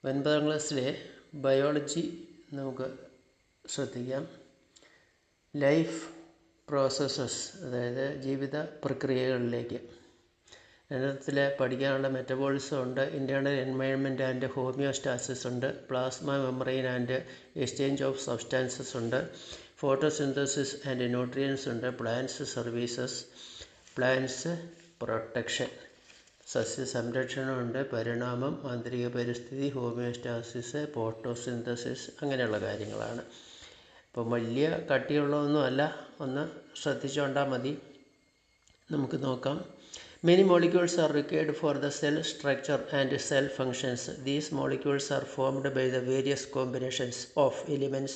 9ാം ക്ലാസ്സിലെ ബയോളജി നമുക്ക് ശ്രദ്ധിക്കാം. ലൈഫ് പ്രോസസ്സസ്, അതായത് ജീവിത പ്രക്രിയകളിലേക്ക്. അതിനകത്തിൽ പഠിക്കാനുള്ള മെറ്റബോളിസം ഉണ്ട്, ഇൻറ്റേർണൽ എൻവയൺമെൻറ്റ് ആൻഡ് ഹോമിയോസ്റ്റാസിസ് ഉണ്ട്, plasma membrane and exchange of substances ഉണ്ട്, ഫോട്ടോസിന്തസിസ് ആൻഡ് ന്യൂട്രിയൻസ് ഉണ്ട്, പ്ലാന്റ്സ് സർവീസസ്, പ്ലാന്റ്സ് പ്രൊട്ടക്ഷൻ, സസ്യസംരക്ഷണമുണ്ട്, പരിണാമം, ആന്തരിക പരിസ്ഥിതി, ഹോമിയോസ്റ്റാസിസ്, ഫോട്ടോസിന്തസിസ്, അങ്ങനെയുള്ള കാര്യങ്ങളാണ്. ഇപ്പം വലിയ കട്ടിയുള്ളതൊന്നുമല്ല, ഒന്ന് ശ്രദ്ധിച്ചുകൊണ്ടാൽ മതി. നമുക്ക് നോക്കാം. Many molecules are required for the cell structure and cell functions. These molecules are formed by the various combinations of elements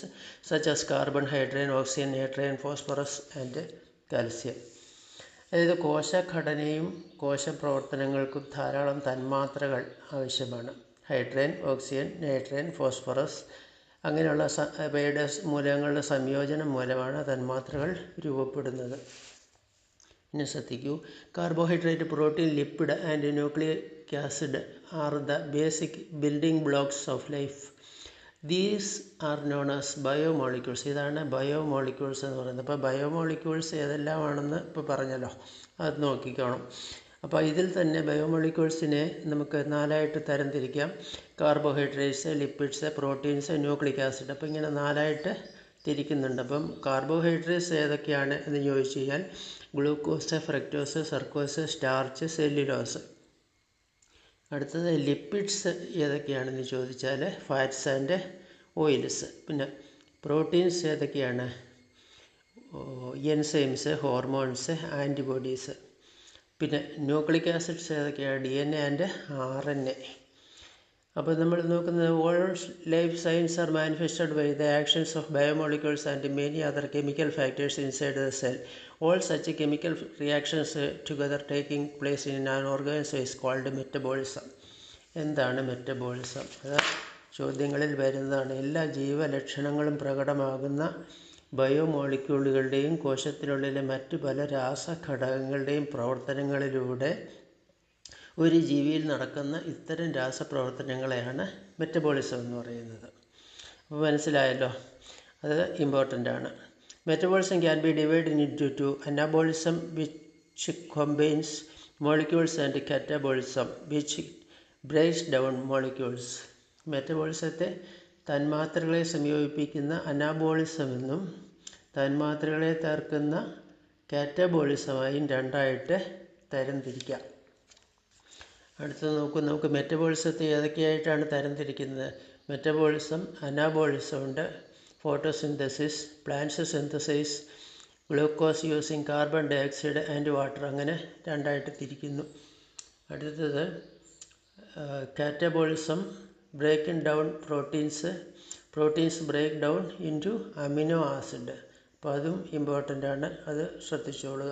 such as carbon, hydrogen, oxygen, nitrogen, phosphorus and calcium. അതായത് കോശഘടനയും കോശപ്രവർത്തനങ്ങൾക്കും ധാരാളം തന്മാത്രകൾ ആവശ്യമാണ്. ഹൈഡ്രജൻ, ഓക്സിജൻ, നൈട്രജൻ, ഫോസ്ഫറസ് അങ്ങനെയുള്ള അവയുടെ മൂലകങ്ങളുടെ സംയോജനം മൂലമാണ് തന്മാത്രകൾ രൂപപ്പെടുന്നത്. പിന്നെ ശ്രദ്ധിക്കൂ, carbohydrate, protein, lipid and nucleic acid are the basic building blocks of life. These are known as biomolecules. ഇതാണ് ബയോമോളിക്യൂൾസ് എന്ന് പറയുന്നത്. അപ്പോൾ ബയോമോളിക്യൂൾസ് ഏതെല്ലാമാണെന്ന് ഇപ്പോൾ പറഞ്ഞല്ലോ, അത് നോക്കിക്കോണം. അപ്പോൾ ഇതിൽ തന്നെ ബയോമോളിക്യൂൾസിനെ നമുക്ക് 4ആയിട്ട് തരംതിരിക്കാം. Carbohydrates, lipids, proteins, nucleic acid. അപ്പോൾ ഇങ്ങനെ 4ആയിട്ട് തിരിക്കുന്നുണ്ട്. അപ്പം കാർബോഹൈഡ്രേറ്റ്സ് ഏതൊക്കെയാണ് എന്ന് ചോദിച്ചു കഴിഞ്ഞാൽ glucose, fructose, sucrose, starch, cellulose. അടുത്തത് ലിപ്പിഡ്സ് ഏതൊക്കെയാണെന്ന് ചോദിച്ചാൽ ഫാറ്റ്സ് ആൻഡ് ഓയിൽസ്. പിന്നെ പ്രോട്ടീൻസ് ഏതൊക്കെയാണ്? Enzymes, hormones, antibodies. പിന്നെ ന്യൂക്ലിക് ആസിഡ്സ് ഏതൊക്കെയാണ്? DNA and RNA. അപ്പോൾ നമ്മൾ നോക്കുന്നത് all life science are manifested by the actions of biomolecules and many other chemical factors inside the cell. All such chemical reactions together taking place in an organism is called metabolism. എന്താണ് metabolism? അത് ചോദ്യങ്ങളിൽ വരുന്നതാണ്. എല്ലാ ജീവലക്ഷണങ്ങളും പ്രകടമാകുന്ന ബയോമോളിക്യൂളുകളുടെയും കോശത്തിനുള്ളിലെ മറ്റു പല രാസഘടകങ്ങളുടെയും പ്രവർത്തനങ്ങളിലൂടെ ഒരു ജീവിയിൽ നടക്കുന്ന ഇത്തരം രാസപ്രവർത്തനങ്ങളെയാണ് മെറ്റബോളിസം എന്ന് പറയുന്നത്. അപ്പോൾ മനസ്സിലായല്ലോ, അത് ഇമ്പോർട്ടൻ്റ് ആണ്. Metabolism can be divide into two: anabolism which combines molecules and catabolism which breaks down molecules. മെറ്റബോളിസത്തെ തന്മാത്രകളെ സംയോജിപ്പിക്കുന്ന അനാബോളിസം എന്നും തന്മാത്രകളെ തകർക്കുന്ന കാറ്റബോളിസമായും 2ആയിട്ട് തരംതിരിക്കാം. അടുത്തത് നമുക്ക് മെറ്റബോളിസത്തെ ഏതൊക്കെയായിട്ടാണ് തരംതിരിക്കുന്നത്? മെറ്റബോളിസം, അനാബോളിസം ഉണ്ട്, photosynthesis, plants synthesise, glucose using carbon dioxide and water, അങ്ങനെ 2ആയിട്ട് തിരിക്കുന്നു. അടുത്തത് catabolism, breaking down proteins break down into amino acid. അപ്പോൾ അതും ഇമ്പോർട്ടൻ്റ് ആണ്, അത് ശ്രദ്ധിച്ചോളുക.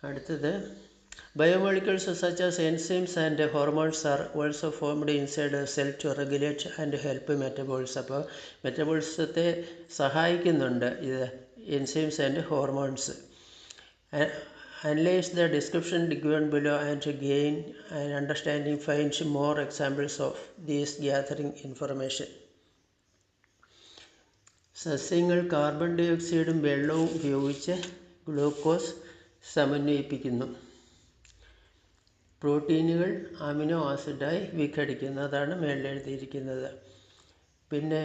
അടുത്തത് biomolecules such as enzymes and hormones are also formed inside a cell to regulate and help metabolism. അപ്പോൾ മെറ്റബോളിസത്തെ സഹായിക്കുന്നുണ്ട് ഇത് enzymes and hormones. Analyze the description given below and gain an understanding. Find more examples of these gathering information. സസ്യങ്ങൾ carbon ഡയോക്സൈഡും വെള്ളവും ഉപയോഗിച്ച് glucose സമന്വയിപ്പിക്കുന്നു. പ്രോട്ടീനുകൾ amino ആസിഡായി വിഘടിക്കുന്നു. അതാണ് മേളിൽ എഴുതിയിരിക്കുന്നത്. പിന്നെ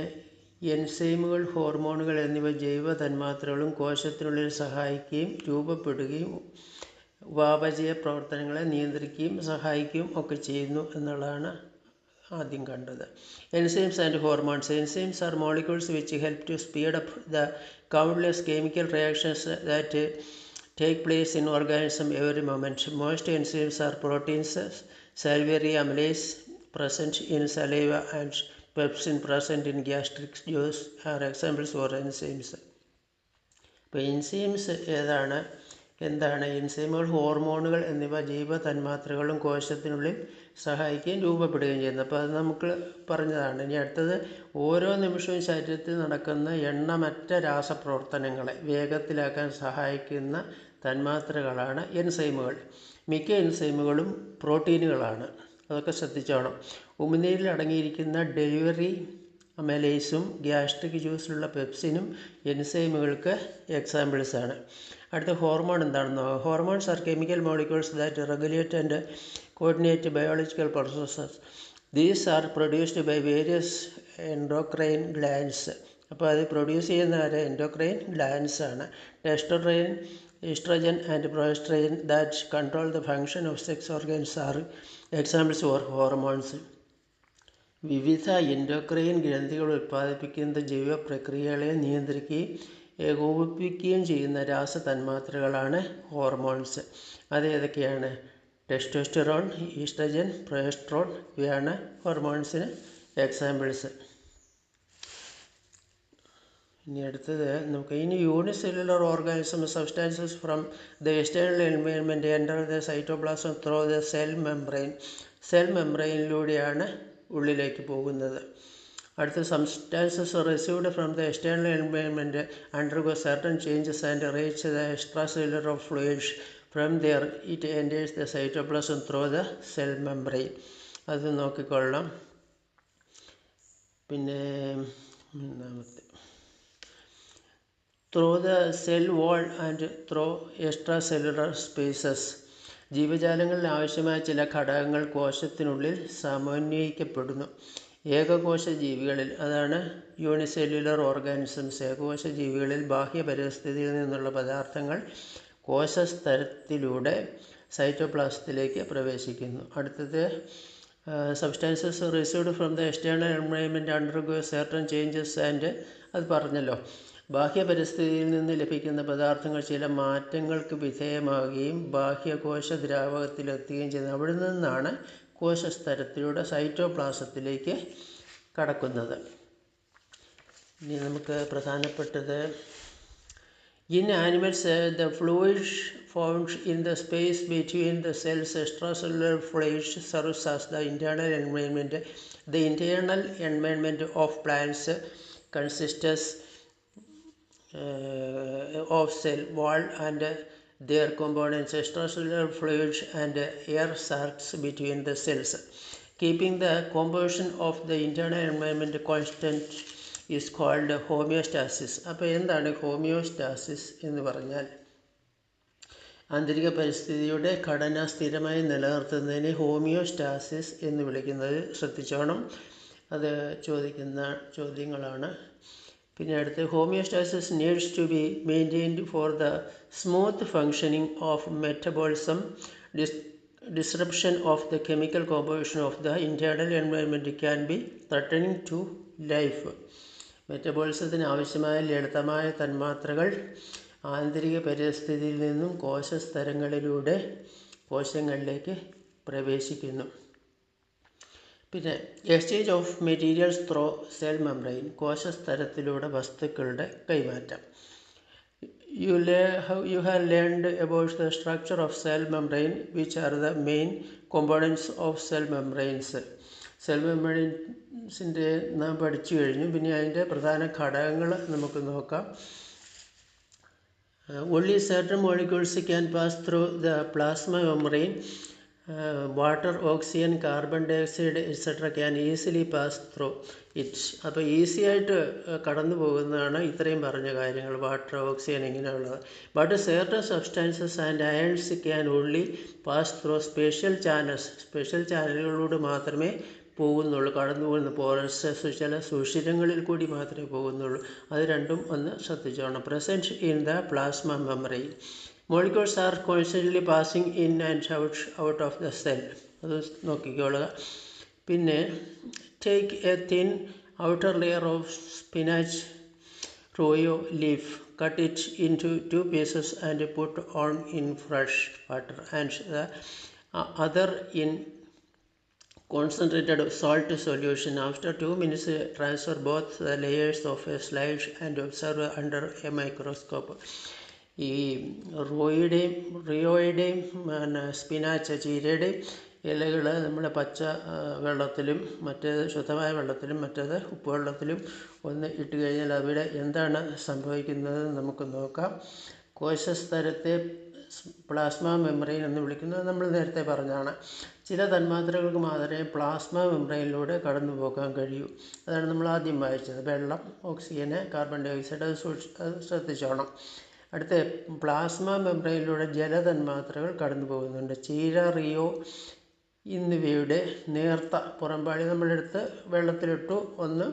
എൻസൈമുകൾ, ഹോർമോണുകൾ എന്നിവ ജൈവ തന്മാത്രകളും കോശത്തിനുള്ളിൽ സഹായിക്കുകയും രൂപപ്പെടുകയും ഉപാപചയ പ്രവർത്തനങ്ങളെ നിയന്ത്രിക്കുകയും സഹായിക്കുകയും ഒക്കെ ചെയ്യുന്നു എന്നുള്ളതാണ് ആദ്യം കണ്ടത്. Enzymes and hormones. Enzymes are molecules which help to speed up the countless chemical reactions that take place in organism every moment. Most enzymes are proteins. Salivary amylase present in saliva and pepsin present in gastric juice are examples for enzymes. അപ്പോൾ enzymes എന്താണ്? എൻസൈമുകൾ, ഹോർമോണുകൾ എന്നിവ ജൈവ തന്മാത്രകളും കോശത്തിനുള്ളിൽ സഹായിക്കുകയും രൂപപ്പെടുകയും ചെയ്യുന്നു. അപ്പോൾ അത് നമുക്ക് പറഞ്ഞതാണ്. ഇനി അടുത്തത്, ഓരോ നിമിഷവും ശരീരത്തിൽ നടക്കുന്ന എണ്ണമറ്റ രാസപ്രവർത്തനങ്ങളെ വേഗത്തിലാക്കാൻ സഹായിക്കുന്ന തന്മാത്രകളാണ് എൻസൈമുകൾ. മിക്ക എൻസൈമുകളും പ്രോട്ടീനുകളാണ്. അതൊക്കെ ശ്രദ്ധിച്ചോണം. ഉമിനീരിൽ അടങ്ങിയിരിക്കുന്ന ഡെലിവറി അമലേസും ഗ്യാസ്ട്രിക് ജ്യൂസിലുള്ള പെപ്സിനും എൻസൈമുകൾക്ക് എക്സാമ്പിൾസാണ്. അടുത്ത ഹോർമോൺ എന്താണെന്ന് നോക്കാം. Hormones are chemical molecules that regulate and coordinate biological processes. These are produced by various endocrine glands. അപ്പോൾ അത് പ്രൊഡ്യൂസ് ചെയ്യുന്ന എൻഡോക്രൈൻ ഗ്ലാൻഡ്സ് ആണ്. Testosterone, estrogen and progesterone that control the function of sex organs are examples for hormones. വിവിധ endocrine ഗ്രന്ഥികൾ ഉൽപ്പാദിപ്പിക്കുന്ന ജൈവ പ്രക്രിയകളെ നിയന്ത്രിക്കുകയും ഏകോപിപ്പിക്കുകയും ചെയ്യുന്ന രാസതന്മാത്രകളാണ് ഹോർമോൺസ്. അത് ഏതൊക്കെയാണ്? ടെസ്റ്റോസ്റ്റിറോൺ, ഈസ്ട്രജൻ, പ്രൊജസ്ട്രോൺ ഇവയാണ് ഹോർമോൺസിന് എക്സാമ്പിൾസ്. ഇനി അടുത്തത് നമുക്ക് unicellular organism substances from the external environment enter the cytoplasm through the cell membrane. Cell മെംബ്രെയിനിലൂടെയാണ് ഉള്ളിലേക്ക് പോകുന്നത്. അടുത്ത substances received from the external environment undergo certain changes and reach the extracellular fluids. From there it enters the cytoplasm through the cell membrane. അത് നോക്കിക്കൊള്ളാം. പിന്നെ മൂന്നാമത്തെ through the cell wall and through extracellular spaces. ജീവജാലങ്ങളിൽ ആവശ്യമായ ചില ഘടകങ്ങൾ കോശത്തിനുള്ളിൽ സമന്വയിക്കപ്പെടുന്നു. ഏകകോശ ജീവികളിൽ, അതാണ് യൂണിസെല്ലുലർ ഓർഗാനിസംസ്, ഏകകോശ ജീവികളിൽ ബാഹ്യ പരിസ്ഥിതിയിൽ നിന്നുള്ള പദാർത്ഥങ്ങൾ കോശസ്തരത്തിലൂടെ സൈറ്റോപ്ലാസത്തിലേക്ക് പ്രവേശിക്കുന്നു. അടുത്തത് substances received from the external environment undergo certain changes and, അത് പറഞ്ഞല്ലോ, ബാഹ്യ പരിസ്ഥിതിയിൽ നിന്ന് ലഭിക്കുന്ന പദാർത്ഥങ്ങൾ ചില മാറ്റങ്ങൾക്ക് വിധേയമാകുകയും ബാഹ്യകോശ ദ്രാവകത്തിലെത്തുകയും ചെയ്യുന്നു. അവിടെ നിന്നാണ് കോശസ്തരത്തിലൂടെ സൈറ്റോപ്ലാസത്തിലേക്ക് കടക്കുന്നത്. ഇനി നമുക്ക് പ്രധാനപ്പെട്ടത് in animals the fluids formed in the space between the cells extracellular fluids serves as the internal environment. The internal environment of plants consists of cell wall and their components, extracellular fluids and air sacs between the cells. Keeping the composition of the internal environment constant is called homeostasis. അപ്പോൾ എന്താണ് homeostasis എന്ന് പറഞ്ഞാൽ? ആന്തരിക പരിസ്ഥിതിയുടെ ഘടന സ്ഥിരമായി നിലനിർത്തുന്നതിന് homeostasis എന്ന് വിളിക്കുന്നത് ശ്രദ്ധിച്ചോണം. അത് ചോദിക്കുന്ന ചോദ്യങ്ങളാണ്. പിന്നെ അടുത്ത് homeostasis needs to be maintained for the smooth functioning of metabolism. Disruption of the chemical composition of the internal environment can be threatening to life. മെറ്റബോളിസത്തിന് ആവശ്യമായ ലളിതമായ തന്മാത്രകൾ ആന്തരിക പരിസ്ഥിതിയിൽ നിന്നും കോശസ്തരങ്ങളിലൂടെ കോശങ്ങളിലേക്ക് പ്രവേശിക്കുന്നു. പിന്നെ exchange of materials through cell membrane, കോശസ്തരത്തിലൂടെ വസ്തുക്കളുടെ കൈമാറ്റം. You have learned about the structure of cell membrane, which are the main components of cell membranes. Cell മെംബ്രെയിൻസിൻ്റെ നാം പഠിച്ചു കഴിഞ്ഞു. പിന്നെ അതിൻ്റെ പ്രധാന ഘടകങ്ങൾ നമുക്ക് നോക്കാം. Only certain molecules can pass through the plasma membrane. Water, oxygen, carbon dioxide etc. can easily pass through it. അപ്പോൾ ഈസി ആയിട്ട് കടന്നു പോകുന്നതാണ് ഇത്രയും പറഞ്ഞ കാര്യങ്ങൾ, വാട്ടർ, ഓക്സിജൻ ഇങ്ങനെയുള്ളത്. But certain substances and ions can only pass through special channels. Special ചാനലുകളിലൂടെ മാത്രമേ പോകുന്നുള്ളൂ, കടന്നു പോകുന്നു. പോറസ്, ചില സുഷിരങ്ങളിൽ കൂടി മാത്രമേ പോകുന്നുള്ളൂ. അത് രണ്ടും ഒന്ന് ശ്രദ്ധിച്ചോണം. Present in the plasma membrane. Molecules are constantly passing in and out of the cell. അത് നോക്കിക്കോളുക. പിന്നെ take a thin outer layer of spinach royo leaf, cut it into 2 pieces and put on in fresh water and the other in concentrated salt solution. After 2 minutes transfer both the layers of a slide and observe under a microscope. ഈ റിയോയുടെയും spinach, ചീരയുടെയും ഇലകൾ നമ്മൾ പച്ച വെള്ളത്തിലും മറ്റേത് ശുദ്ധമായ വെള്ളത്തിലും മറ്റേത് ഉപ്പുവെള്ളത്തിലും ഒന്ന് ഇട്ട് കഴിഞ്ഞാൽ അവിടെ എന്താണ് സംഭവിക്കുന്നത് നമുക്ക് നോക്കാം. കോശസ്തരത്തെ പ്ലാസ്മ മെംബ്രെയിൻ എന്ന് വിളിക്കുന്നത് നമ്മൾ നേരത്തെ പറഞ്ഞതാണ്. ചില തന്മാത്രകൾക്ക് മാത്രമേ പ്ലാസ്മ മെംബ്രെയിനിലൂടെ കടന്നു പോകാൻ കഴിയൂ. അതാണ് നമ്മൾ ആദ്യം വായിച്ചത്. വെള്ളം, ഓക്സിജന്, കാർബൺ ഡൈ ഓക്സൈഡ്, അത് ശ്രദ്ധിച്ചോണം. അടുത്ത പ്ലാസ്മ മെംബ്രെയിനിലൂടെ ജലതന്മാത്രകൾ കടന്നു പോകുന്നുണ്ട്. ചീര, റിയോ എന്നിവയുടെ നേർത്ത പുറംപാളി നമ്മളെടുത്ത് വെള്ളത്തിലിട്ടു, ഒന്ന്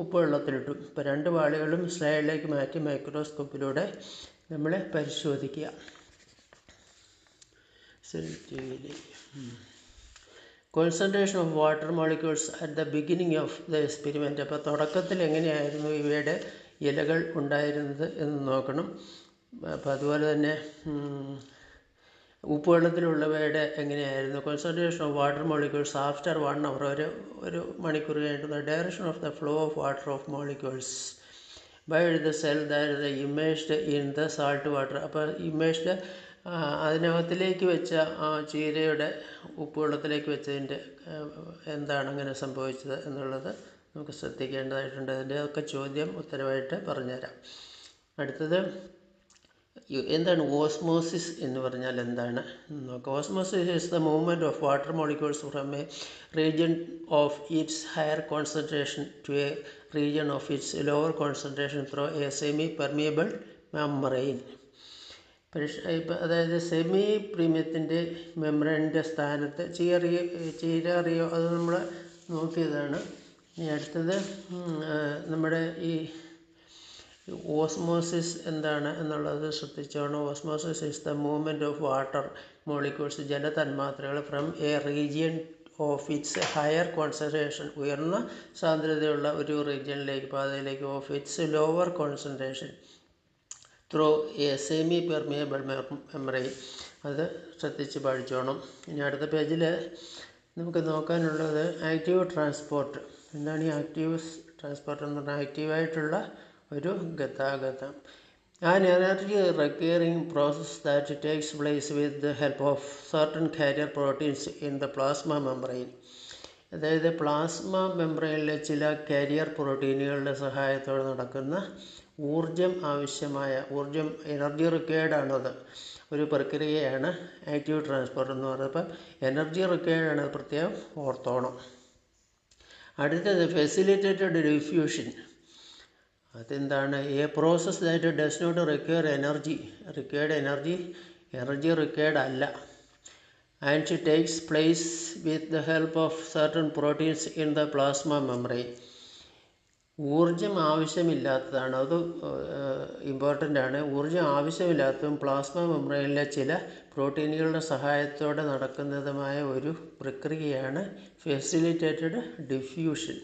ഉപ്പ് വെള്ളത്തിലിട്ടു. ഇപ്പോൾ 2 പാളികളും സ്ലൈഡിലേക്ക് മാറ്റി മൈക്രോസ്കോപ്പിലൂടെ നമ്മൾ പരിശോധിക്കുക. Concentration of water molecules at the beginning of the experiment. അപ്പോൾ തുടക്കത്തിൽ എങ്ങനെയായിരുന്നു ഇവയുടെ ഇലകൾ ഉണ്ടായിരുന്നത് എന്ന് നോക്കണം. അപ്പോൾ അതുപോലെ തന്നെ ഉപ്പുവെള്ളത്തിലുള്ളവയുടെ എങ്ങനെയായിരുന്നു. Concentration of water molecules after 1 hour, ഒരു മണിക്കൂർ കഴിഞ്ഞിട്ടുള്ള direction of the flow of water of molecules by the cell that immersed in the salt water. അപ്പോൾ ഇമേഴ്സ്ഡ് അതിനകത്തിലേക്ക് വെച്ച ചീരയുടെ ഉപ്പുവെള്ളത്തിലേക്ക് വെച്ചതിൻ്റെ എന്താണ് അങ്ങനെ സംഭവിച്ചത് എന്നുള്ളത് നമുക്ക് ശ്രദ്ധിക്കേണ്ടതായിട്ടുണ്ട്. അതിൻ്റെയൊക്കെ ചോദ്യം ഉത്തരവായിട്ട് പറഞ്ഞുതരാം. അടുത്തത് എന്താണ് ഓസ്മോസിസ് എന്ന് പറഞ്ഞാൽ എന്താണ് നോക്കാം. Osmosis is the movement of water molecules from a region of its higher concentration to a region of its lower concentration through a semi permeable membrane. അതായത് സെമി പ്രീമിയത്തിൻ്റെ മെംബ്രെയിനിൻ്റെ സ്ഥാനത്ത് ചീര, റിയോ അത് നമ്മൾ നോക്കിയതാണ്. ഇനി അടുത്തത് നമ്മുടെ ഈ ഓസ്മോസിസ് എന്താണ് എന്നുള്ളത് ശ്രദ്ധിച്ചോണം. Osmosis is the movement of water molecules ജലതന്മാത്രകൾ from a region of its higher concentration ഉയർന്ന സാന്ദ്രതയുള്ള ഒരു റീജിയനിലേക്ക് പാതയിലേക്ക് of its lower concentration through a semi permeable membrane. അത് ശ്രദ്ധിച്ച് പഠിച്ചോണം. ഇനി അടുത്ത പേജിൽ നമുക്ക് നോക്കാനുള്ളത് ആക്റ്റീവ് ട്രാൻസ്പോർട്ട്. എന്താണ് ഈ ആക്റ്റീവ് ട്രാൻസ്പോർട്ട് എന്ന് പറഞ്ഞാൽ ആക്റ്റീവായിട്ടുള്ള ഒരു ഗതാഗതം. An energy requiring process that takes place with the help of certain carrier proteins in the plasma membrane. അതായത് പ്ലാസ്മ മെംബ്രെയിനിലെ ചില കാരിയർ പ്രോട്ടീനുകളുടെ സഹായത്തോടെ നടക്കുന്ന എനർജി റിക്വയർഡ് ആണത്, ഒരു പ്രക്രിയയാണ് ആക്റ്റീവ് ട്രാൻസ്പോർട്ട് എന്ന് പറയുന്നത്. അപ്പം എനർജി റിക്വയർഡ് ആണ്, പ്രത്യേകം ഓർത്തോണം. അടുത്തത് ഫെസിലിറ്റേറ്റഡ് ഡിഫ്യൂഷൻ. അതെന്താണ്? A process that does not require energy required അല്ല, and takes place with the help of certain proteins in the plasma membrane. ഊർജം ആവശ്യമില്ലാത്തതാണ്, അത് ഇമ്പോർട്ടൻ്റ് ആണ്. ഊർജം ആവശ്യമില്ലാത്തതും പ്ലാസ്മ മെംബ്രെയിനിലെ ചില പ്രോട്ടീനുകളുടെ സഹായത്തോടെ നടക്കുന്നതുമായ ഒരു പ്രക്രിയയാണ് ഫെസിലിറ്റേറ്റഡ് ഡിഫ്യൂഷൻ.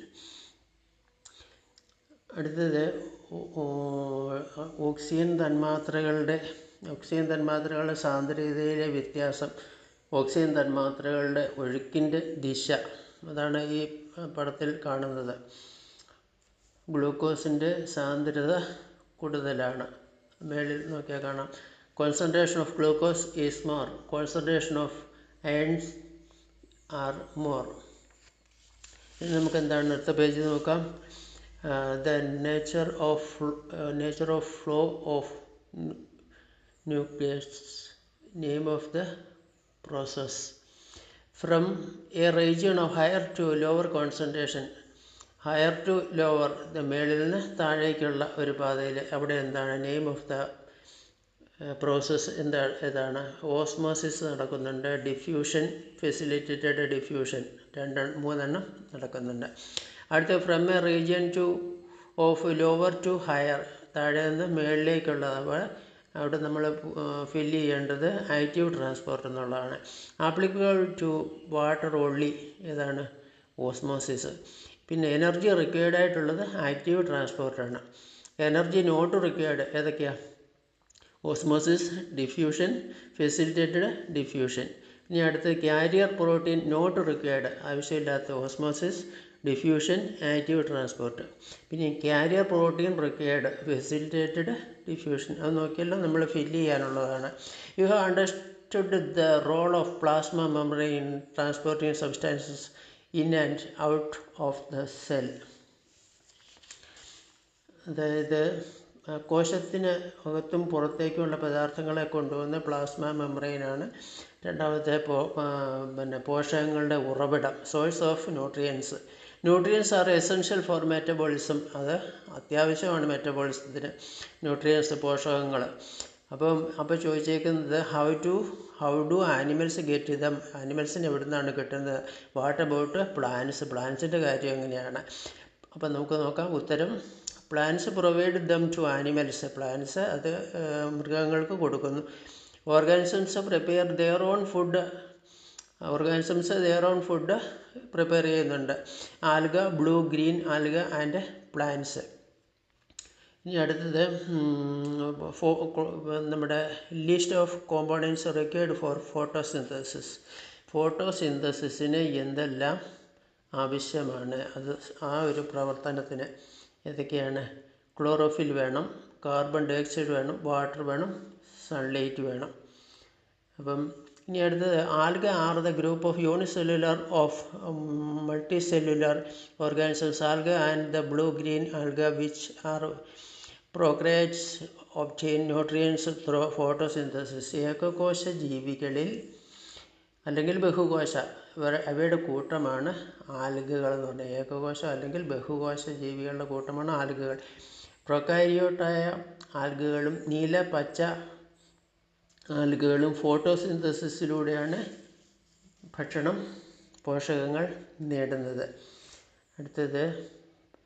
അടുത്തത് ഓക്സിജൻ തന്മാത്രകളുടെ സാന്ദ്രതയിലെ വ്യത്യാസം, ഓക്സിജൻ തന്മാത്രകളുടെ ഒഴുക്കിൻ്റെ ദിശ, അതാണ് ഈ പടത്തിൽ കാണുന്നത്. ഗ്ലൂക്കോസിൻ്റെ സാന്ദ്രത കൂടുതലാണ്, മേളിൽ നോക്കിയാൽ കാണാം. Concentration of glucose is more, concentration of ions are more. ഇനി നമുക്ക് എന്താണ് അടുത്ത പേജ് നോക്കാം. The nature of flow of nucleus, name of the process. From a region of higher to lower concentration, higher to lower, മേളിൽ നിന്ന് താഴേക്കുള്ള ഒരു പാതയിൽ അവിടെ എന്താണ് നെയിം ഓഫ് ദ പ്രോസസ്സ് ഏതാണ്? ഓസ്മോസിസ് നടക്കുന്നുണ്ട്, ഡിഫ്യൂഷൻ, ഫെസിലിറ്റേറ്റഡ് ഡിഫ്യൂഷൻ, 3 നടക്കുന്നുണ്ട്. അടുത്ത from a region of lower to higher, താഴെ നിന്ന് മേളിലേക്കുള്ളത്. അപ്പോൾ അവിടെ നമ്മൾ ഫില്ല് ചെയ്യേണ്ടത് ആക്റ്റീവ് ട്രാൻസ്പോർട്ട് എന്നുള്ളതാണ്. ആപ്ലിക്കബിൾ ടു വാട്ടർ ഓൺലി ഏതാണ്? ഓസ്മോസിസ്. പിന്നെ എനർജി റിക്വയർഡ് ആയിട്ടുള്ളത് ആക്റ്റീവ് ട്രാൻസ്പോർട്ടാണ്. എനർജി നോട്ട് റിക്വയർഡ് ഏതൊക്കെയാണ്? Osmosis, diffusion, facilitated diffusion. ഇനി അടുത്ത് കാരിയർ പ്രോട്ടീൻ നോട്ട് റിക്വയർഡ്, ആവശ്യമില്ലാത്ത ഓസ്മോസിസ്, ഡിഫ്യൂഷൻ, ആക്റ്റീവ് ട്രാൻസ്പോർട്ട്. പിന്നെ carrier protein required, facilitated diffusion. അത് നോക്കിയല്ലോ നമ്മൾ ഫില്ല് ചെയ്യാനുള്ളതാണ്. You have understood the role of plasma membrane in transporting substances in and out of the cell. അതായത് കോശത്തിന് അകത്തും പുറത്തേക്കുമുള്ള പദാർത്ഥങ്ങളെ കൊണ്ടുവന്ന് പ്ലാസ്മ മെംബ്രെയിനാണ് രണ്ടാമത്തെ പിന്നെ പോഷകങ്ങളുടെ ഉറവിടം, source of nutrients. Nutrients are essential for metabolism. അത് അത്യാവശ്യമാണ് മെറ്റബോളിസത്തിന്, ന്യൂട്രിയൻസ്, പോഷകങ്ങൾ. അപ്പോൾ ചോദിച്ചേക്കുന്നത് how do animals get them? ആനിമൽസിന് എവിടെ നിന്നാണ് കിട്ടുന്നത്? What about plants? പ്ലാന്റ്സിൻ്റെ കാര്യം എങ്ങനെയാണ്? അപ്പം നമുക്ക് നോക്കാം. ഉത്തരം, plants provide them to animals. Plants അത് മൃഗങ്ങൾക്ക് കൊടുക്കുന്നു. Organisms prepare their own food. Organisms their own food prepare ചെയ്യുന്നുണ്ട്. Algae, blue green algae and plants. ഇനി അടുത്തത് നമ്മുടെ list of components required for photosynthesis. ഫോട്ടോസിന്തസിസിന് എന്തെല്ലാം ആവശ്യമാണ്? അത് ആ ഒരു പ്രവർത്തനത്തിന് ഏതൊക്കെയാണ്? ക്ലോറോഫിൽ വേണം, കാർബൺ ഡയോക്സൈഡ് വേണം, വാട്ടർ വേണം, സൺലൈറ്റ് വേണം. അപ്പം ഇനി അടുത്തത്, algae are the group of unicellular of multicellular organisms. Algae and the blue green algae which are prokaryotes obtain nutrients through photosynthesis. ഏകകോശ ജീവികളിൽ അല്ലെങ്കിൽ ബഹുകോശ, അവയുടെ കൂട്ടമാണ് ആൽഗകൾ എന്ന് പറഞ്ഞാൽ. ഏകകോശ അല്ലെങ്കിൽ ബഹുകോശ ജീവികളുടെ കൂട്ടമാണ് ആൽഗകൾ. പ്രൊക്കാരിയോട്ടായ ആൽഗകളും നീല, പച്ച ആൽഗകളും ഫോട്ടോസിന്തസിസിലൂടെയാണ് ഭക്ഷണം, പോഷകങ്ങൾ നേടുന്നത്. അടുത്തത്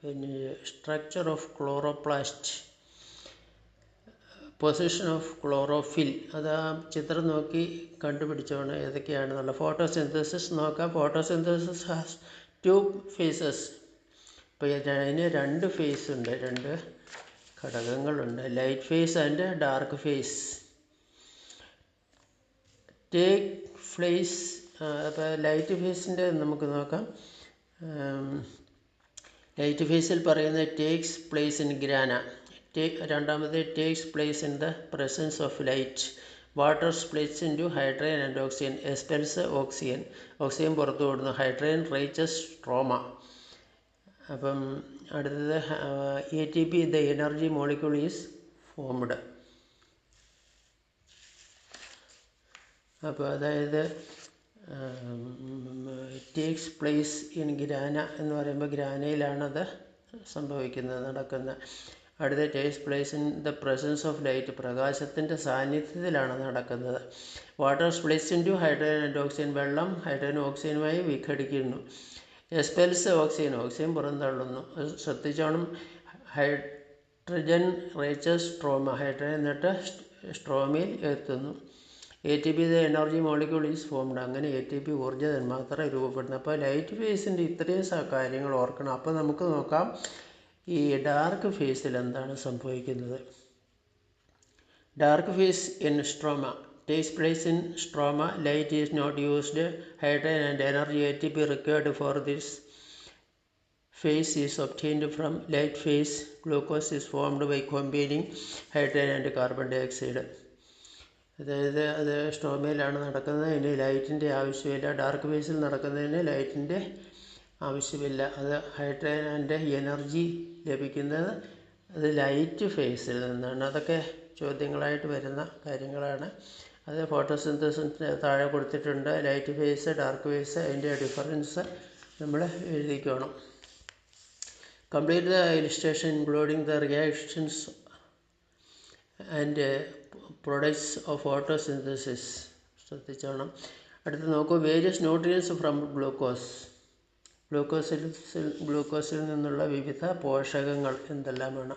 പിന്നെ structure of chloroplast, position of chlorophyll. അത് ആ ചിത്രം നോക്കി കണ്ടുപിടിച്ചോണം ഏതൊക്കെയാണെന്നുള്ള. ഫോട്ടോസിന്തസിസ് നോക്കാം. Photosynthesis has 2 phases. ഇപ്പോൾ അതിന് 2 ഫേസ് ഉണ്ട്, 2 ഘടകങ്ങളുണ്ട്. Light phase and dark phase. Take place. അപ്പോൾ ലൈറ്റ് ഫേസിൻ്റെ നമുക്ക് നോക്കാം. ലൈറ്റ് ഫേസിൽ പറയുന്നത് ടേക്സ് പ്ലേസ് ഇൻ ഗ്രാന. രണ്ടാമത് takes place in the presence of light. Water splits into hydrogen and oxygen. Expels oxygen. Oxygen പുറത്തു വിടുന്നു. Hydrogen reaches stroma. അപ്പം അടുത്തത് ATP, the energy molecule is formed. അപ്പോൾ അതായത് takes place in grana എന്ന് പറയുമ്പോൾ ഗ്രാനയിലാണത് സംഭവിക്കുന്നത്, നടക്കുന്നത്. അടുത്ത takes place in the presence of light. പ്രകാശത്തിൻ്റെ സാന്നിധ്യത്തിലാണ് നടക്കുന്നത്. Water splits into hydrogen and oxygen. വെള്ളം ഹൈഡ്രജനും ഓക്സിജനുമായി വിഘടിക്കുന്നു. എക്സ്പെൽസ് ഓക്സിജൻ. ഓക്സിജൻ പുറന്തള്ളുന്നു. ശ്രദ്ധിച്ചോണം, ഹൈഡ്രജൻ റീച്ചസ് സ്ട്രോമ. ഹൈഡ്രജൻ എന്നിട്ട് സ്ട്രോമയിൽ എത്തുന്നു. ATP, the energy molecule is formed. അങ്ങനെ ATP ഊർജ്ജ തന്മാത്ര രൂപപ്പെടുന്നു. അപ്പോൾ ലൈറ്റ് ഫേസിൻ്റെ ഇത്രയും കാര്യങ്ങൾ ഓർക്കണം. അപ്പോൾ നമുക്ക് നോക്കാം ഈ ഡാർക്ക് ഫേസിൽ എന്താണ് സംഭവിക്കുന്നത്. Dark face in stroma takes place in stroma. Light is not used. Hydrogen and energy ATP required for this phase is obtained from light phase. Glucose is formed by combining hydrogen and carbon dioxide. അതായത് അത് സ്ട്രോമയിലാണ് നടക്കുന്നത്. അതിന് ലൈറ്റിൻ്റെ ആവശ്യമില്ല. Dark ഫേസിൽ നടക്കുന്നതിന് ലൈറ്റിൻ്റെ ആവശ്യമില്ല. അത് ഹൈഡ്രജൻ ആൻഡ് എനർജി ലഭിക്കുന്നത് അത് ലൈറ്റ് ഫേസിൽ നിന്നാണ്. അതൊക്കെ ചോദ്യങ്ങളായിട്ട് വരുന്ന കാര്യങ്ങളാണ്. അത് ഫോട്ടോസിന്തസിന് താഴെ കൊടുത്തിട്ടുണ്ട്. ലൈറ്റ് ഫേസ്, ഡാർക്ക് ഫേസ്, അതിൻ്റെ ഡിഫറൻസ് നമ്മൾ എഴുതിക്കണം. Complete the illustration including the reactions and products of photosynthesis. ശ്രദ്ധിച്ചോണം. അടുത്ത് നോക്കൂ, വേരിയസ് ന്യൂട്രിയൻസ് ഫ്രം ഗ്ലൂക്കോസ്. ഗ്ലൂക്കോസിൽ നിന്നുള്ള വിവിധ പോഷകങ്ങൾ എന്തെല്ലാമാണ്?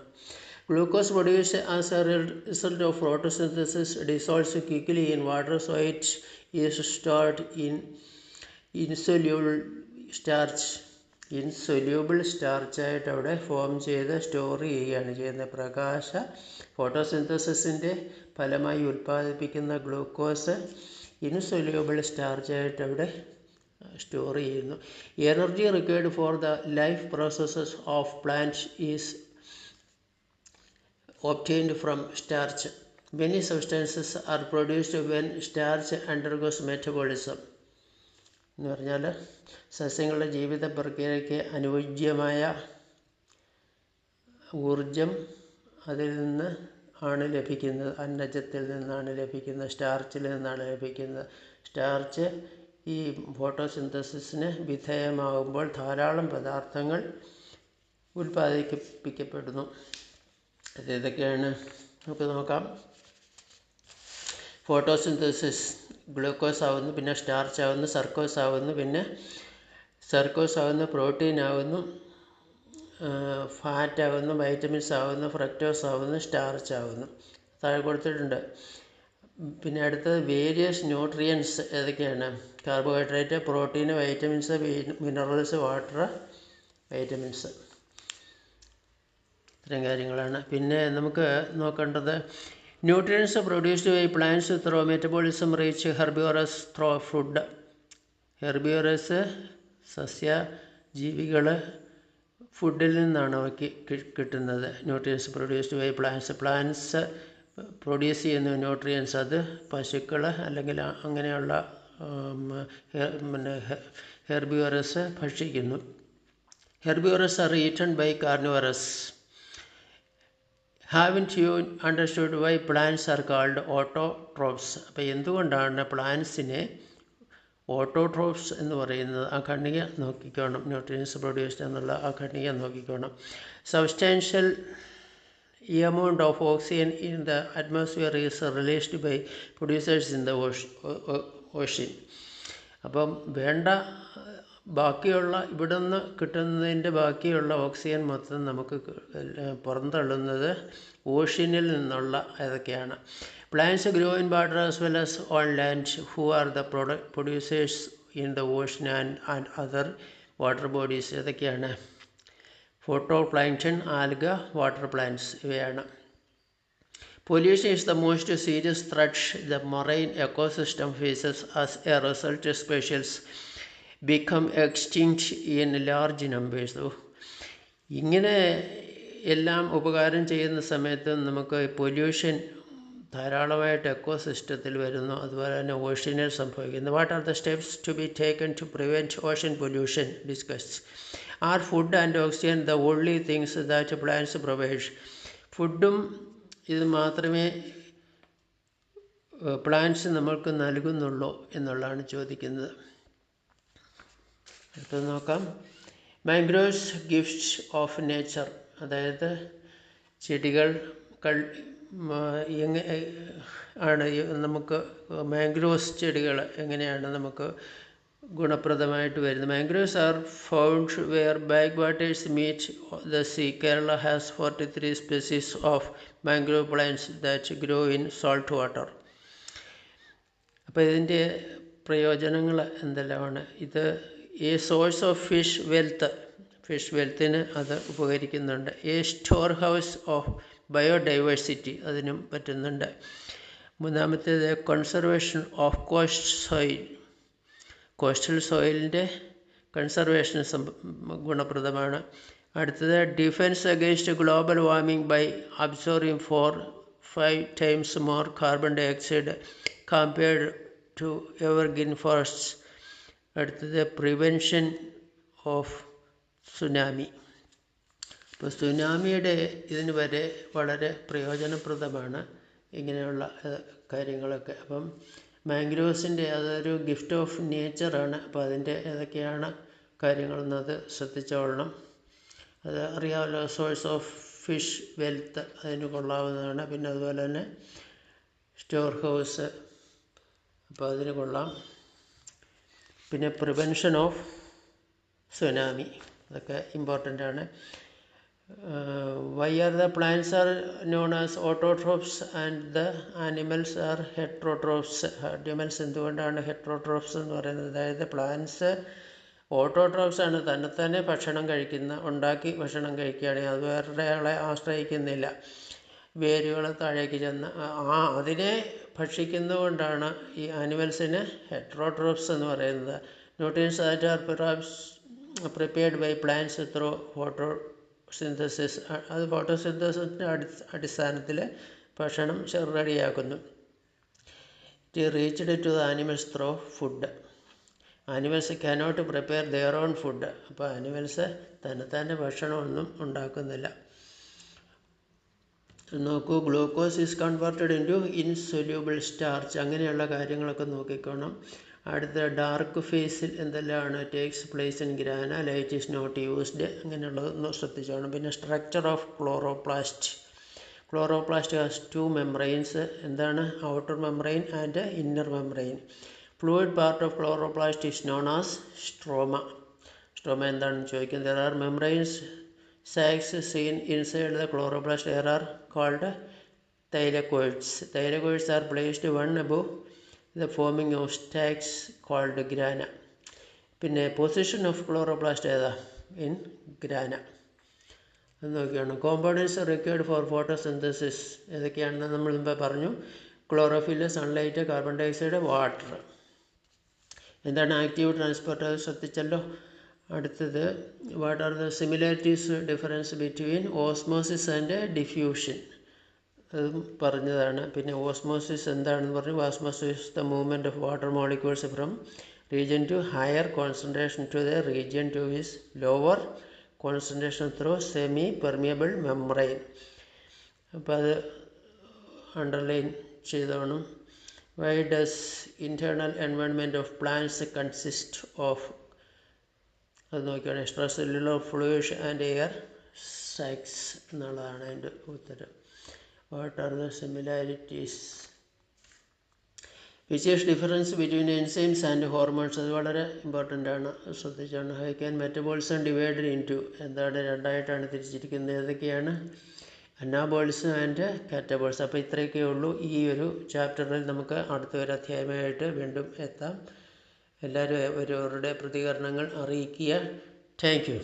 Glucose produced as a result of photosynthesis dissolves quickly in water, so it is stored in insoluble starch. Insoluble സ്റ്റാർച്ചായിട്ട് അവിടെ ഫോം ചെയ്ത് സ്റ്റോർ ചെയ്യുകയാണ് ചെയ്യുന്നത്. ഫോട്ടോസിന്തസിസിൻ്റെ ഫലമായി ഉൽപ്പാദിപ്പിക്കുന്ന ഗ്ലൂക്കോസ് ഇൻസൊല്യൂബിൾ സ്റ്റാർച്ചായിട്ട് അവിടെ സ്റ്റോർ ചെയ്യുന്നു. Energy required for the life processes of plant is obtained from starch. Many substances are produced when starch undergoes metabolism. എന്ന് പറഞ്ഞാൽ സസ്യങ്ങളുടെ ജീവിത പ്രക്രിയയ്ക്ക് അനുയോജ്യമായ ഊർജം അതിൽ നിന്ന് ആണ് ലഭിക്കുന്നത്. അന്നജത്തിൽ നിന്നാണ് ലഭിക്കുന്നത്, സ്റ്റാർച്ചിൽ നിന്നാണ് ലഭിക്കുന്നത്. സ്റ്റാർച്ച് ഈ ഫോട്ടോസിന്തസിസിന് വിധേയമാകുമ്പോൾ ധാരാളം പദാർത്ഥങ്ങൾ ഉൽപ്പാദിപ്പിക്കപ്പെടുന്നു. അതേതൊക്കെയാണ് നമുക്ക് നോക്കാം. ഫോട്ടോസിന്തസിസ് ഗ്ലൂക്കോസ് ആവുന്നു, പിന്നെ സ്റ്റാർച്ച് ആവുന്നു, സർക്കോസ് ആവുന്നു, പിന്നെ സർക്കോസ് ആവുന്നു, പ്രോട്ടീൻ ആവുന്നു, ഫാറ്റ് ആവുന്നു, വൈറ്റമിൻസ് ആവുന്നു, ഫ്രക്ടോസ് ആവുന്നു, സ്റ്റാർച്ച് ആവുന്നു. താഴെ കൊടുത്തിട്ടുണ്ട്. പിന്നെ അടുത്തത് വേരിയസ് ന്യൂട്രിയൻസ് ഏതൊക്കെയാണ്? Carbohydrate, protein, vitamins, minerals, water, vitamins. ഇത്രയും കാര്യങ്ങളാണ്. പിന്നെ നമുക്ക് നോക്കേണ്ടത് nutrients produced by plants through metabolism reach herbivores through food. Herbivores സസ്യജീവികൾ ഫുഡിൽ നിന്നാണ് അവയ്ക്ക് കിട്ടുന്നത്. Nutrients produced by plants produce ചെയ്യുന്ന ന്യൂട്രിയൻസ് അത് പശുക്കൾ അല്ലെങ്കിൽ അങ്ങനെയുള്ള പിന്നെ ഹെർബിവറസ് ഭക്ഷിക്കുന്നു. Herbivores are eaten by carnivores. Haven't you understood why plants are called autotrophs? അപ്പോൾ എന്തുകൊണ്ടാണ് പ്ലാന്റ്സിനെ ഓട്ടോട്രോപ്സ് എന്ന് പറയുന്നത്? ആ ഖണ്ഡിക നോക്കിക്കോണം. ന്യൂട്രിയൻസ് പ്രൊഡ്യൂസ്ഡ് എന്നുള്ള ആ ഖണ്ഡിക നോക്കിക്കോണം. Substantial amount of oxygen in the atmosphere is released by producers in the ocean. അപ്പം വേണ്ട ബാക്കിയുള്ള ഇവിടെ നിന്ന് കിട്ടുന്നതിൻ്റെ ബാക്കിയുള്ള ഓക്സിജൻ മൊത്തം നമുക്ക് പുറന്തള്ളുന്നത് ഓഷ്യനിൽ നിന്നുള്ള ഏതൊക്കെയാണ്? Plants grow in water as well as on land. Who are the producers in the ocean and other water bodies ഏതൊക്കെയാണ്? Photo plankton, algae, water plants ഇവയാണ്. Pollution is the most serious threat the marine ecosystem faces. As a result species become extinct in large numbers. ഇങ്ങനെ എല്ലാം ഉപകാരം ചെയ്യുന്ന സമയത്ത് നമുക്ക് pollution ധാരാളമായിട്ട് എക്കോസിസ്റ്റത്തിൽ വരുന്നു, അതുപോലെ തന്നെ ഓഷ്യനിൽ സംഭവിക്കുന്നു. What are the steps to be taken to prevent ocean pollution? Discuss. Are food and oxygen the only things that plants provide? ഫുഡും ഇത് മാത്രമേ പ്ലാന്റ്സ് നമ്മൾക്ക് നൽകുന്നുള്ളൂ എന്നുള്ളതാണ് ചോദിക്കുന്നത്. അടുത്തത് നോക്കാം. Mangroves gifts of nature. അതായത് ചെടികൾ ആണ് നമുക്ക് മാംഗ്രോവ്സ് ചെടികൾ എങ്ങനെയാണ് നമുക്ക് ഗുണപ്രദമായിട്ട് വരുന്നത്? Mangroves are found where backwaters meet the sea. Kerala has 43 species of mangrove plants that grow in salt water. അപ്പോൾ ഇതിൻ്റെ പ്രയോജനങ്ങൾ എന്തെല്ലാമാണ്? ഇത് എ സോഴ്സ് ഓഫ് ഫിഷ് വെൽത്തിന് അത് ഉപകരിക്കുന്നുണ്ട്. A storehouse of biodiversity അതിനും പറ്റുന്നുണ്ട്. മൂന്നാമത്തേത് കൺസർവേഷൻ ഓഫ് കോസ്റ്റൽ സോയിലിൻ്റെ കൺസർവേഷന് ഗുണപ്രദമാണ്. അടുത്തത് defence against global warming by absorbing 4-5 times more carbon dioxide compared to evergreen forests. അടുത്തത് പ്രിവെൻഷൻ ഓഫ് സുനാമി. ഇപ്പോൾ സുനാമിയുടെ ഇതിന് വരെ വളരെ പ്രയോജനപ്രദമാണ് ഇങ്ങനെയുള്ള കാര്യങ്ങളൊക്കെ. അപ്പം മാംഗ്രോവ്സിൻ്റെ അതൊരു ഗിഫ്റ്റ് ഓഫ് നേച്ചറാണ്. അപ്പോൾ അതിൻ്റെ ഏതൊക്കെയാണ് കാര്യങ്ങളെന്നത് ശ്രദ്ധിച്ചോളണം. അത് അറിയാമല്ലോ. സോഴ്സ് ഓഫ് ഫിഷ് വെൽത്ത് അതിന് കൊള്ളാവുന്നതാണ്. പിന്നെ അതുപോലെ തന്നെ സ്റ്റോർ ഹൗസ്, അപ്പോൾ അതിന് കൊള്ളാം. പിന്നെ പ്രിവെൻഷൻ ഓഫ് സുനാമി, അതൊക്കെ ഇമ്പോർട്ടൻ്റ് ആണ്. Why are the plants are known as autotrophs and the animals are heterotrophs? Animals എന്തുകൊണ്ടാണ് ഹെട്രോട്രോപ്സ് എന്ന് പറയുന്നത്? അതായത് പ്ലാന്റ്സ് ഓട്ടോട്രോപ്സ് ആണ്, തന്നെത്താനെ ഭക്ഷണം ഉണ്ടാക്കി ഭക്ഷണം കഴിക്കുകയാണെങ്കിൽ അത് വേറൊരാളെ ആശ്രയിക്കുന്നില്ല. വേരുകൾ താഴേക്ക് ചെന്ന് അതിനെ ഭക്ഷിക്കുന്നതുകൊണ്ടാണ് ഈ ആനിമൽസിന് ഹെട്രോട്രോപ്സ് എന്ന് പറയുന്നത്. Nutrients that are perhaps prepared by plants through photosynthesis. അത് ഫോട്ടോസിന്തസിൻ്റെ അടിസ്ഥാനത്തിൽ ഭക്ഷണം റെഡിയാക്കുന്നു. It reached to the animals through food. Animals cannot prepare their own food. അപ്പോൾ ആനിമൽസ് തന്നെത്താൻ്റെ ഭക്ഷണമൊന്നും ഉണ്ടാക്കുന്നില്ല. നോക്കൂ, glucose is converted into insoluble starch, അങ്ങനെയുള്ള കാര്യങ്ങളൊക്കെ നോക്കിക്കോണം. അടുത്ത ഡാർക്ക് ഫേസിൽ എന്തെല്ലാമാണ് takes place in grana, light is not used, അങ്ങനെയുള്ളത് ശ്രദ്ധിച്ചോണം. പിന്നെ structure of chloroplast. Chloroplast has 2 membranes. എന്താണ്? Outer membrane and inner membrane. Fluid part of chloroplast is known as stroma. Stroma എന്താണെന്ന് ചോദിക്കുന്നത്. There R membranes sacs seen inside the chloroplast. They are called thylakoids. Thylakoids are placed one above the forming of stacks called grana. പിന്നെ position of chloroplast ഏതാ? In grana. അത് നോക്കിയാണ്. Components required for photosynthesis ഏതൊക്കെയാണെന്ന് നമ്മൾ മുമ്പ് പറഞ്ഞു. Chlorophyll, sunlight, carbon dioxide, water. എന്താണ് active transporter? ശ്രദ്ധിച്ചല്ലോ. അടുത്തത്, what are the similarities difference between osmosis and diffusion, അതും പറഞ്ഞതാണ്. പിന്നെ ഓസ്മോസിസ് എന്താണെന്ന് പറഞ്ഞു. Osmosis the movement of water molecules from region to higher concentration to the region to is lower concentration through semi permeable membrane. അപ്പോൾ അത് underline ചെയ്തോണം. Why does internal environment of plants consist of? അത് നോക്കിയാണ്. Extra cellular fluid and air സാക്സ് എന്നുള്ളതാണ് അതിൻ്റെ ഉത്തരം. What are the similarities? Which is difference between enzymes and hormones? അത് വളരെ ഇമ്പോർട്ടൻ്റ് ആണ്, ശ്രദ്ധിച്ചാണ്. How can metabolism divided into? എന്താണ്? രണ്ടായിട്ടാണ് തിരിച്ചിരിക്കുന്നത്. ഏതൊക്കെയാണ്? Anabolism and catabolism. അപ്പോൾ ഇത്രയൊക്കെ ഉള്ളൂ. ഈ ഒരു ചാപ്റ്ററിൽ നമുക്ക് അടുത്ത ഒരു അധ്യായമായിട്ട് വീണ്ടും എത്താം. എല്ലാവരും അവരവരുടെ പ്രതികരണങ്ങൾ അറിയിക്കുക. Thank you.